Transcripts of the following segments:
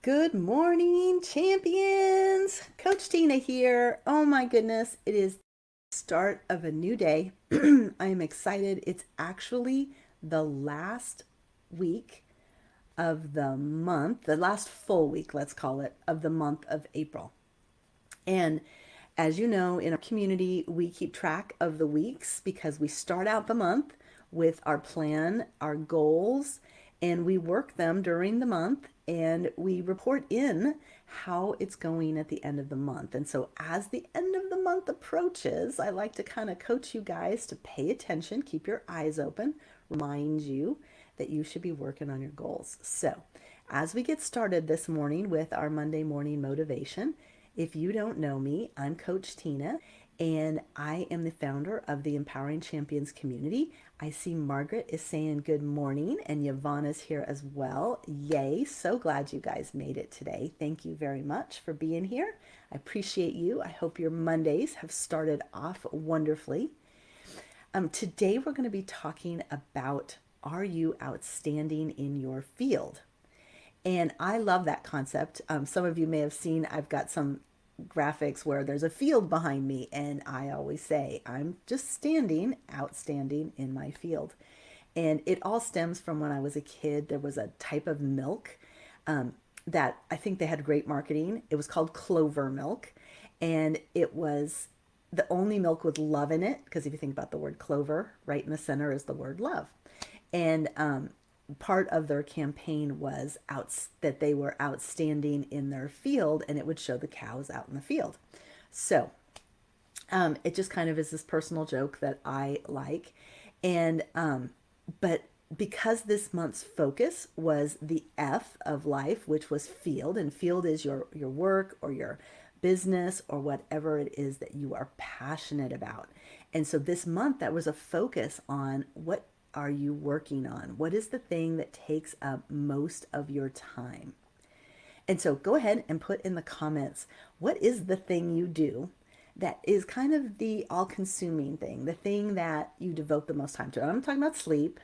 Good morning, champions. Coach Tina here. Oh my goodness, it is the start of a new day. I am excited. It's actually the last week of the month, the last full week, let's call it, of the month of April. And as you know, in our community, we keep track of the weeks because we start out the month with our plan, our goals, and we work them during the month and we report in how it's going at the end of the month. And so, as the end of the month approaches, I like to kind of coach you guys to pay attention, keep your eyes open, remind you that you should be working on your goals. So, as we get started this morning with our Monday morning motivation, if you don't know me, I'm Coach Tina, and I am the founder of the Empowering Champions community. I see Margaret is saying good morning, and Yvonne is here as well. Yay! So glad you guys made it today. Thank you very much for being here. I appreciate you. I hope your Mondays have started off wonderfully. Today, we're going to be talking about, are you outstanding in your field? And I love that concept. Some of you may have seen I've got some graphics where there's a field behind me, and I always say I'm just standing, outstanding in my field. And it all stems from when I was a kid. There was a type of milk that I think they had great marketing. It was called clover milk, and it was the only milk with love in it, because if you think about the word clover, right in the center is the word love. And part of their campaign was that they were outstanding in their field, and it would show the cows out in the field. So it just kind of is this personal joke that I like. And but because this month's focus was the F of life, which was field, and field is your work or your business or whatever it is that you are passionate about. And so this month that was a focus on what are you working on? What is the thing that takes up most of your time? And so go ahead and put in the comments, what is the thing you do that is kind of the all consuming thing, the thing that you devote the most time to? I'm talking about sleep.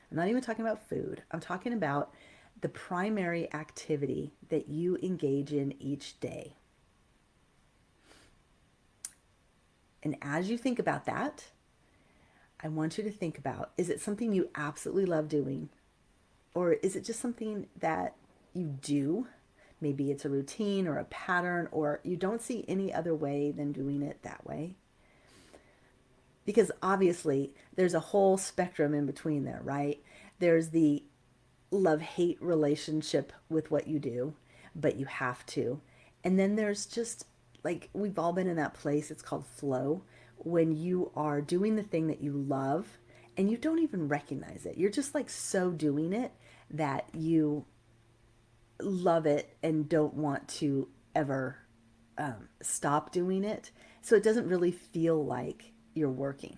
I'm not even talking about food. I'm talking about the primary activity that you engage in each day. And as you think about that, I want you to think about, is it something you absolutely love doing? Or is it just something that you do? Maybe it's a routine or a pattern, or you don't see any other way than doing it that way. Because obviously, there's a whole spectrum in between there, right? There's the love hate relationship with what you do, but you have to. And then there's just like we've all been in that place, it's called flow, when you are doing the thing that you love and you don't even recognize it. You're just like so doing it that you love it and don't want to ever stop doing it. So it doesn't really feel like you're working.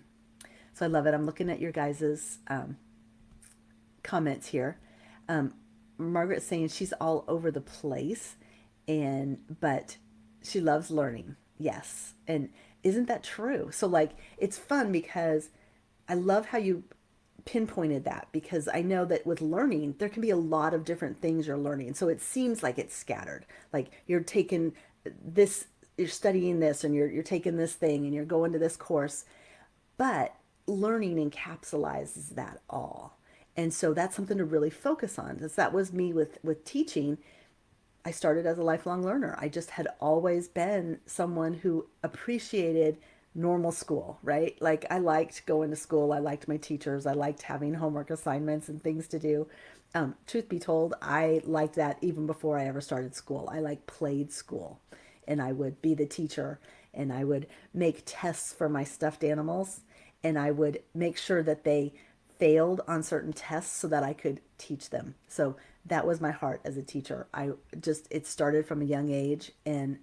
So I love it. I'm looking at your guys's comments here. Um, Margaret's saying she's all over the place, and but she loves learning. Yes, and isn't that true? So like it's fun because I love how you pinpointed that, because I know that with learning there can be a lot of different things you're learning. So it seems like it's scattered. Like you're taking this, you're studying this, and you're taking this thing, and you're going to this course, but learning encapsulates that all. And so that's something to really focus on. Because that was me with teaching. I started as a lifelong learner. I just had always been someone who appreciated normal school, right? Like I liked going to school. I liked my teachers. I liked having homework assignments and things to do. Truth be told, I liked that even before I ever started school. I like played school, and I would be the teacher, and I would make tests for my stuffed animals, and I would make sure that they failed on certain tests so that I could teach them. So that was my heart as a teacher. It started from a young age, and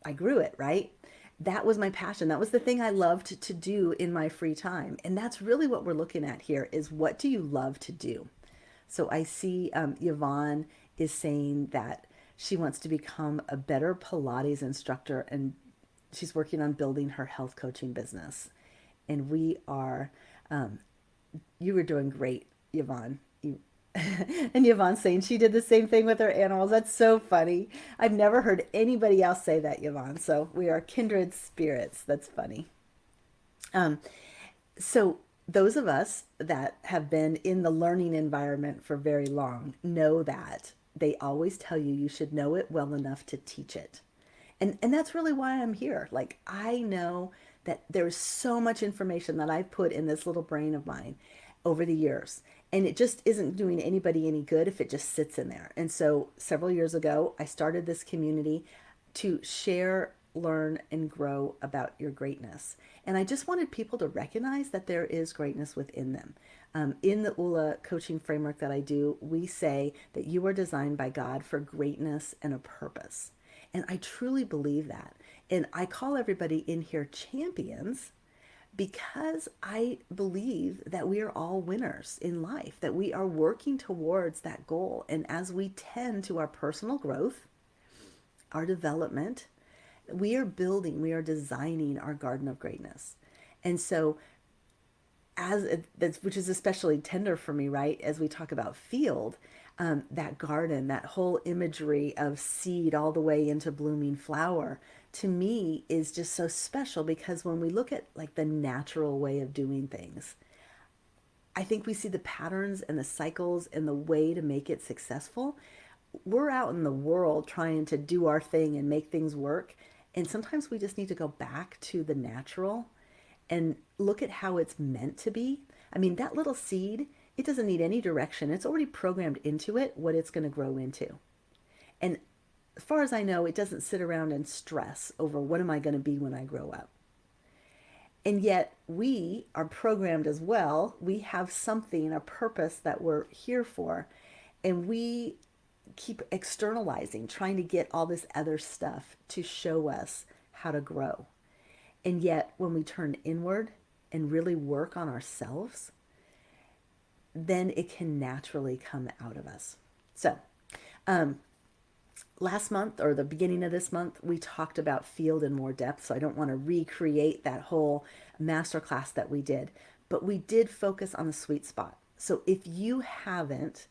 I grew it, right? That was my passion. That was the thing I loved to do in my free time. And that's really what we're looking at here is, what do you love to do? So I see Yvonne is saying that she wants to become a better Pilates instructor, and she's working on building her health coaching business. And we are, you were doing great, Yvonne. And Yvonne's saying she did the same thing with her animals. That's so funny. I've never heard anybody else say that, Yvonne. So we are kindred spirits. That's funny. Um, so those of us that have been in the learning environment for very long know that they always tell you you should know it well enough to teach it. And that's really why I'm here. Like I know that there's so much information that I've put in this little brain of mine over the years. And it just isn't doing anybody any good if it just sits in there. And so several years ago, I started this community to share, learn, and grow about your greatness. And I just wanted people to recognize that there is greatness within them. In the ULA coaching framework that I do, we say that you are designed by God for greatness and a purpose. And I truly believe that. And I call everybody in here champions because I believe that we are all winners in life, that we are working towards that goal. And as we tend to our personal growth, our development, we are building, we are designing our garden of greatness. And so which is especially tender for me, right? As we talk about field, that garden, that whole imagery of seed all the way into blooming flower, to me is just so special because when we look at like the natural way of doing things, I think we see the patterns and the cycles and the way to make it successful. We're out in the world trying to do our thing and make things work. And sometimes we just need to go back to the natural and look at how it's meant to be. I mean, that little seed, it doesn't need any direction. It's already programmed into it what it's going to grow into. And as far as I know, it doesn't sit around and stress over what am I going to be when I grow up. And yet we are programmed as well. We have something, a purpose that we're here for. And we keep externalizing, trying to get all this other stuff to show us how to grow. And yet, when we turn inward and really work on ourselves, then it can naturally come out of us. So, last month or the beginning of this month, we talked about field in more depth. So, I don't want to recreate that whole masterclass that we did, but we did focus on the sweet spot. So, if you haven't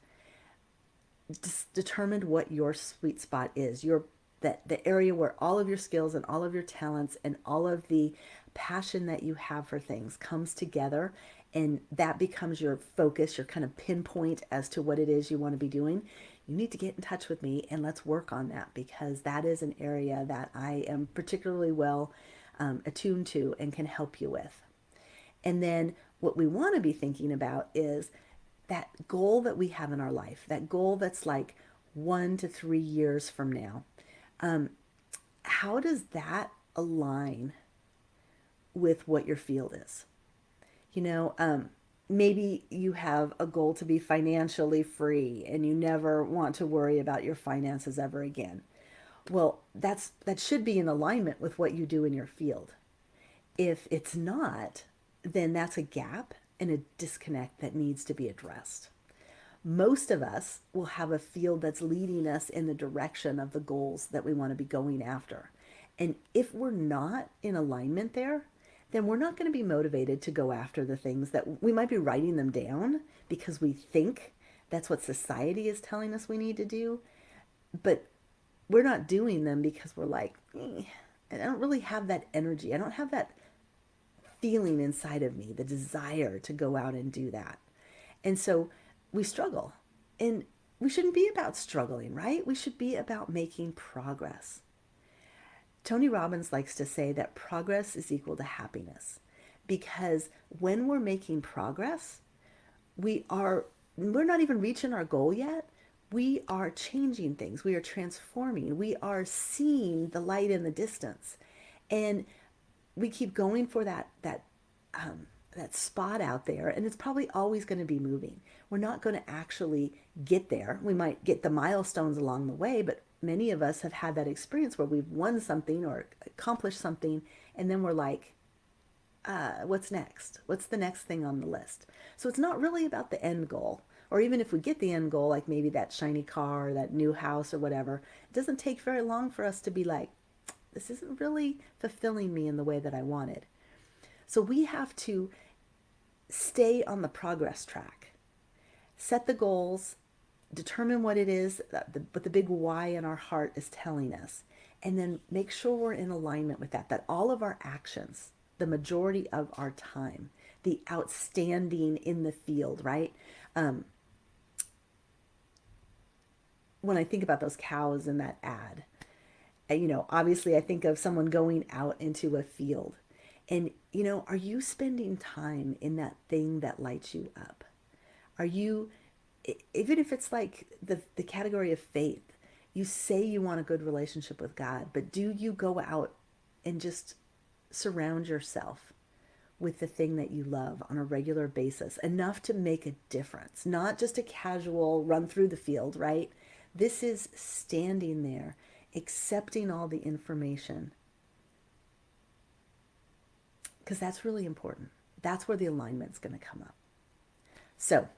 determined what your sweet spot is, your that the area where all of your skills and all of your talents and all of the passion that you have for things comes together and that becomes your focus, your kind of pinpoint as to what it is you want to be doing, you need to get in touch with me and let's work on that because that is an area that I am particularly well attuned to and can help you with. And then what we want to be thinking about is that goal that we have in our life, that goal that's like 1 to 3 years from now. How does that align with what your field is? You know, maybe you have a goal to be financially free and you never want to worry about your finances ever again. Well, that should be in alignment with what you do in your field. If it's not, then that's a gap and a disconnect that needs to be addressed. Most of us will have a field that's leading us in the direction of the goals that we want to be going after. And if we're not in alignment there, then we're not going to be motivated to go after the things that we might be writing them down because we think that's what society is telling us we need to do. But we're not doing them because we're like, I don't really have that energy. I don't have that feeling inside of me, the desire to go out and do that. And so we struggle. And we shouldn't be about struggling, right? We should be about making progress. Tony Robbins likes to say that progress is equal to happiness because when we're making progress, we're not even reaching our goal yet. We are changing things. We are transforming. We are seeing the light in the distance. And we keep going for that spot out there, and it's probably always going to be moving. We're not going to actually get there. We might get the milestones along the way, but many of us have had that experience where we've won something or accomplished something, and then we're like, what's next? What's the next thing on the list? So it's not really about the end goal. Or even if we get the end goal, like maybe that shiny car or that new house or whatever, it doesn't take very long for us to be like, this isn't really fulfilling me in the way that I wanted. So we have to stay on the progress track. set the goals, determine what it is, what the big why in our heart is telling us, and then make sure we're in alignment with that, that all of our actions, the majority of our time, the outstanding in the field, right? Um, when I think about those cows in that ad, obviously I think of someone going out into a field. And, are you spending time in that thing that lights you up? Are you, even if it's like the category of faith, you say you want a good relationship with God, but do you go out and just surround yourself with the thing that you love on a regular basis, enough to make a difference, not just a casual run through the field, right? This is standing there, accepting all the information, because that's really important. That's where the alignment's going to come up. So,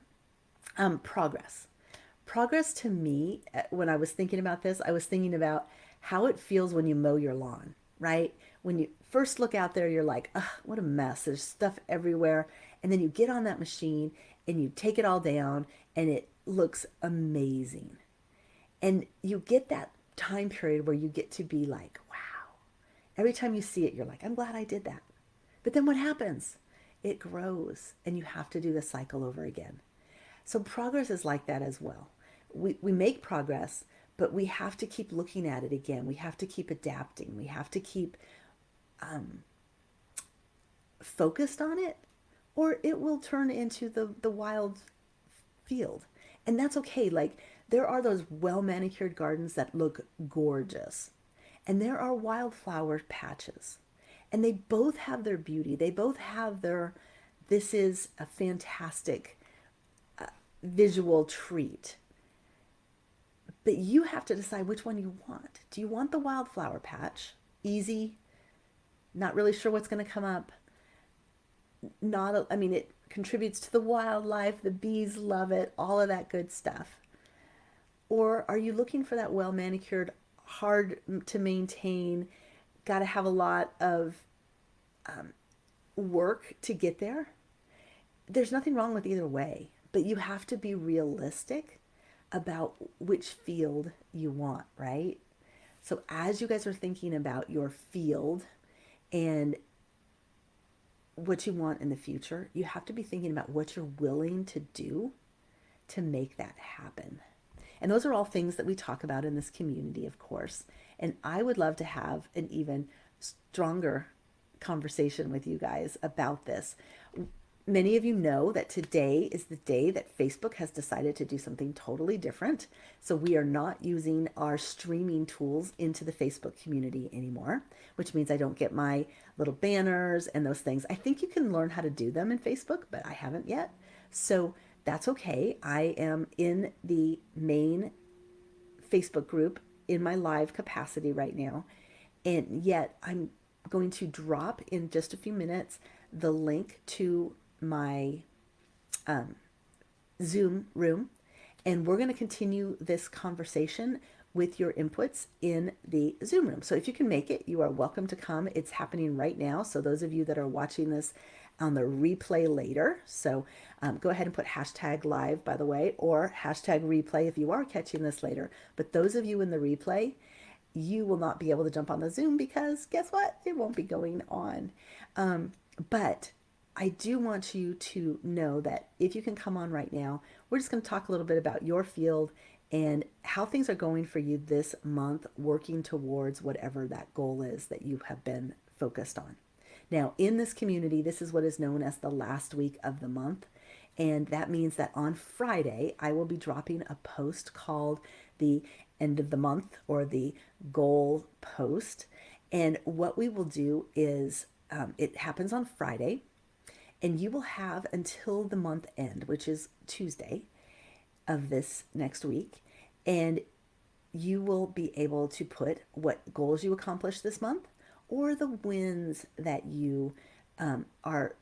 progress. Progress to me, when I was thinking about this, I was thinking about how it feels when you mow your lawn, right? When you first look out there, you're like, ugh, what a mess. There's stuff everywhere. And then you get on that machine and you take it all down and it looks amazing. And you get that time period where you get to be like, wow. Every time you see it, you're like, I'm glad I did that. But then what happens? It grows and you have to do the cycle over again. So progress is like that as well. We make progress, but we have to keep looking at it again. We have to keep adapting. We have to keep focused on it, or it will turn into the wild field. And that's okay. Like, there are those well manicured gardens that look gorgeous, and there are wildflower patches. And they both have their beauty. They both have their, this is a fantastic visual treat. But you have to decide which one you want. Do you want the wildflower patch? Easy, not really sure what's going to come up. It contributes to the wildlife, the bees love it, all of that good stuff. Or are you looking for that well manicured, hard to maintain, got to have a lot of work to get there? There's nothing wrong with either way, but you have to be realistic about which field you want, right? So as you guys are thinking about your field and what you want in the future, you have to be thinking about what you're willing to do to make that happen. And those are all things that we talk about in this community, of course. And I would love to have an even stronger conversation with you guys about this. Many of you know that today is the day that Facebook has decided to do something totally different. So we are not using our streaming tools into the Facebook community anymore, which means I don't get my little banners and those things. I think you can learn how to do them in Facebook, but I haven't yet. So that's okay. I am in the main Facebook group in my live capacity right now. And yet I'm going to drop in just a few minutes the link to my Zoom room, and we're going to continue this conversation with your inputs in the Zoom room. So if you can make it, you are welcome to come. It's happening right now. So those of you that are watching this on the replay later, so go ahead and put hashtag live, by the way, or hashtag replay if you are catching this later. But those of you in the replay, you will not be able to jump on the Zoom because guess what? It won't be going on. But I do want you to know that if you can come on right now, we're just going to talk a little bit about your field and how things are going for you this month, working towards whatever that goal is that you have been focused on. Now, in this community, this is what is known as the last week of the month. And that means that on Friday, I will be dropping a post called the end of the month or the goal post. And what we will do is it happens on Friday. And you will have until the month end, which is Tuesday of this next week. And you will be able to put what goals you accomplished this month or the wins that you are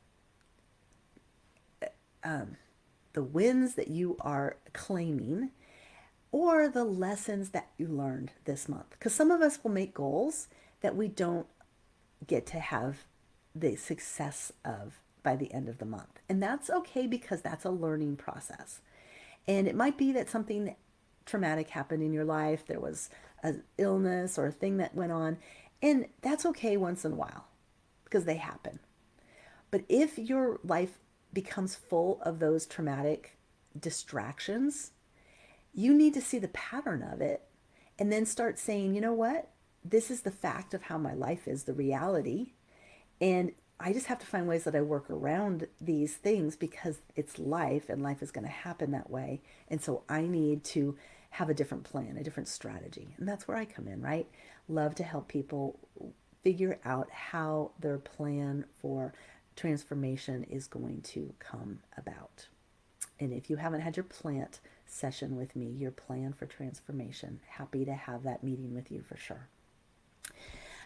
the wins that you are claiming or the lessons that you learned this month. Because some of us will make goals that we don't get to have the success of by the end of the month. And that's okay because that's a learning process. And it might be that something traumatic happened in your life. There was an illness or a thing that went on. And that's okay once in a while because they happen. But if your life becomes full of those traumatic distractions, you need to see the pattern of it and then start saying, you know what? This is the fact of how my life is, the reality. And I just have to find ways that I work around these things because it's life and life is going to happen that way. And so I need to have a different plan, a different strategy. And that's where I come in, right? Love to help people figure out how their plan for transformation is going to come about. And if you haven't had your plant session with me, your plan for transformation, happy to have that meeting with you for sure.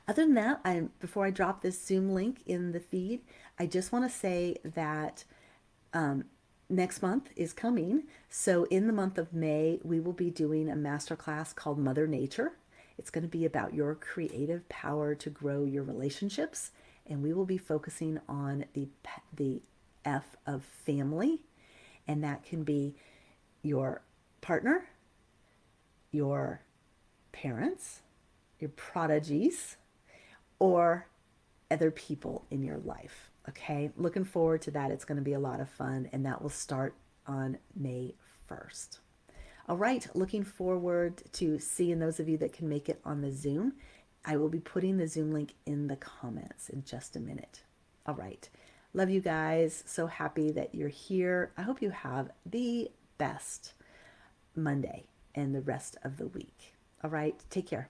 Other than that, before I drop this Zoom link in the feed, I just want to say that next month is coming. So in the month of May, we will be doing a masterclass called Mother Nature. It's going to be about your creative power to grow your relationships, and we will be focusing on the F of family, and that can be your partner, your parents, your prodigies, or other people in your life. Okay, looking forward to that. It's going to be a lot of fun, and that will start on May 1st. All right, looking forward to seeing those of you that can make it on the Zoom. I will be putting the Zoom link in the comments in just a minute. All right, love you guys. So happy that you're here. I hope you have the best Monday and the rest of the week. All right, take care.